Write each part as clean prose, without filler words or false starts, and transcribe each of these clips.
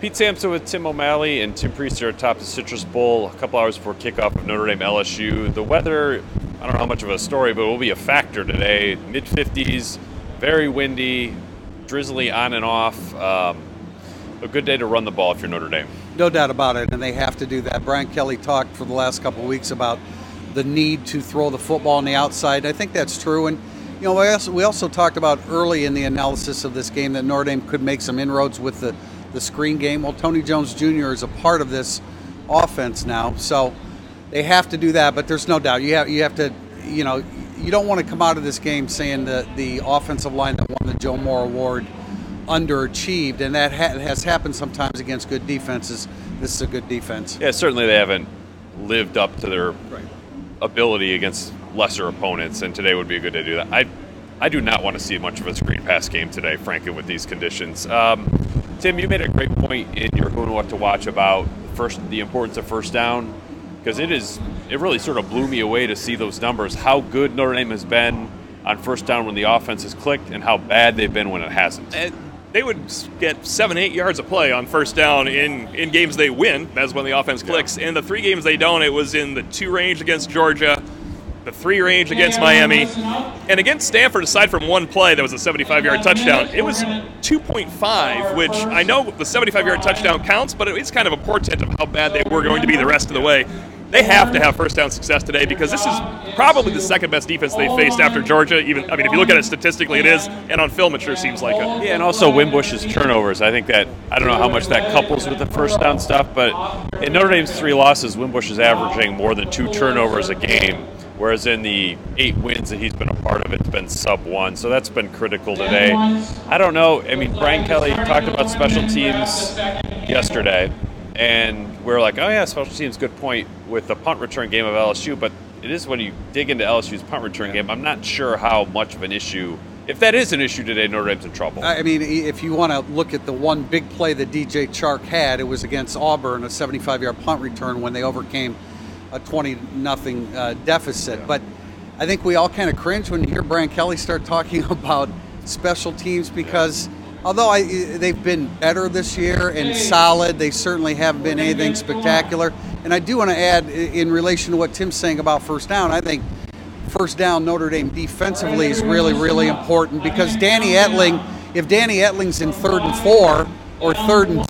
Pete Sampson with Tim O'Malley and Tim Priester atop the Citrus Bowl a couple hours before kickoff of Notre Dame LSU. The weather, I don't know how much of a story, but it will be a factor today. Mid-50s, very windy, drizzly on and off. A good day to run the ball if you're Notre Dame. No doubt about it, and they have to do that. Brian Kelly talked for the last couple of weeks about the need to throw the football on the outside. I think that's true, and you know, we also talked about early in the analysis of this game that Notre Dame could make some inroads with the screen game. Well, Tony Jones Jr. is a part of this offense now, so they have to do that. But there's no doubt you have to, you know, you don't want to come out of this game saying that the offensive line that won the Joe Moore Award underachieved, and that has happened sometimes against good defenses. This is a good defense. Yeah, certainly they haven't lived up to their ability against lesser opponents, and today would be a good day to do that. I do not want to see much of a screen pass game today, frankly, with these conditions. Tim, you made a great point in your Who and What to Watch about the importance of first down, because it really sort of blew me away to see those numbers, how good Notre Dame has been on first down when the offense has clicked and how bad they've been when it hasn't. They would get 7-8 yards of play on first down in games they win. That's when the offense clicks. In the 3 games they don't, it was in the 2 range against Georgia, the 3 range against Miami, and against Stanford, aside from one play that was a 75-yard touchdown, it was 2.5, which I know the 75-yard touchdown counts, but it's kind of a portent of how bad they were going to be the rest of the way. They have to have first down success today because this is probably the second best defense they faced after Georgia. If you look at it statistically, it is, and on film, it sure seems like it. Yeah, and also Wimbush's turnovers. I think that, I don't know how much that couples with the first down stuff, but in Notre Dame's 3 losses, Wimbush is averaging more than 2 turnovers a game, whereas in the 8 wins that he's been a part of, it's been sub-1. So that's been critical today. I don't know. I mean, Brian Kelly talked about special teams yesterday, and we're like, oh yeah, special teams, good point, with the punt return game of LSU, but it is when you dig into LSU's punt return game, I'm not sure how much of an issue, if that is an issue today, Notre Dame's in trouble. I mean, if you want to look at the one big play that DJ Chark had, it was against Auburn, a 75-yard punt return when they overcame a 20-0 deficit. But I think we all kind of cringe when you hear Brian Kelly start talking about special teams because although they've been better this year and solid, they certainly haven't been anything spectacular. And I do want to add, in relation to what Tim's saying about first down, I think first down Notre Dame defensively is really, really important because if Danny Ettling's in 3rd and 4 or 3rd and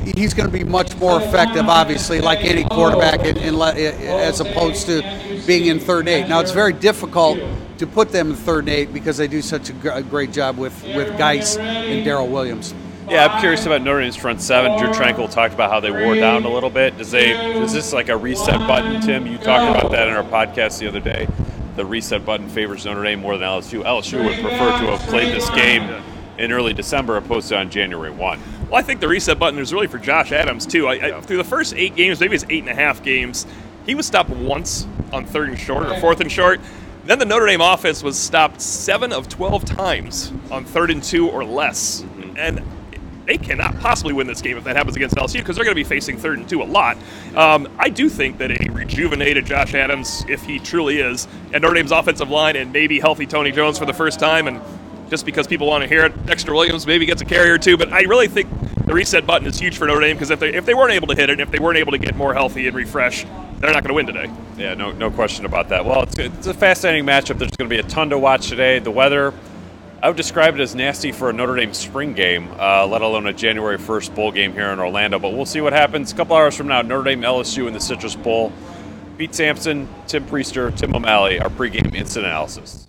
2, he's going to be much more effective, obviously, like any quarterback, as opposed to being in 3rd and 8. Now, it's very difficult to put them in 3rd and 8 because they do such a great job with Geis and Darrell Williams. Yeah, I'm curious about Notre Dame's front 7. Drew Tranquil talked about how they wore down a little bit. Is this like a reset button, Tim? You talked about that in our podcast the other day. The reset button favors Notre Dame more than LSU. LSU would prefer to have played this game in early December opposed to on January 1. Well, I think the reset button is really for Josh Adams, too. Through the first 8 games, maybe it's 8.5 games, he was stopped once on 3rd and short or 4th and short. Then the Notre Dame offense was stopped 7 of 12 times on 3rd and 2 or less. And they cannot possibly win this game if that happens against LSU because they're going to be facing 3rd and 2 a lot. I do think that a rejuvenated Josh Adams, if he truly is, and Notre Dame's offensive line and maybe healthy Tony Jones for the first time, and just because people want to hear it, Dexter Williams maybe gets a carry or 2, but I really think the reset button is huge for Notre Dame because if they weren't able to hit it, if they weren't able to get more healthy and refresh, they're not going to win today. Yeah, no question about that. Well, it's a fascinating matchup. There's going to be a ton to watch today. The weather, I would describe it as nasty for a Notre Dame spring game, let alone a January 1st bowl game here in Orlando. But we'll see what happens. A couple hours from now, Notre Dame LSU in the Citrus Bowl. Pete Sampson, Tim Priester, Tim O'Malley, our pregame instant analysis.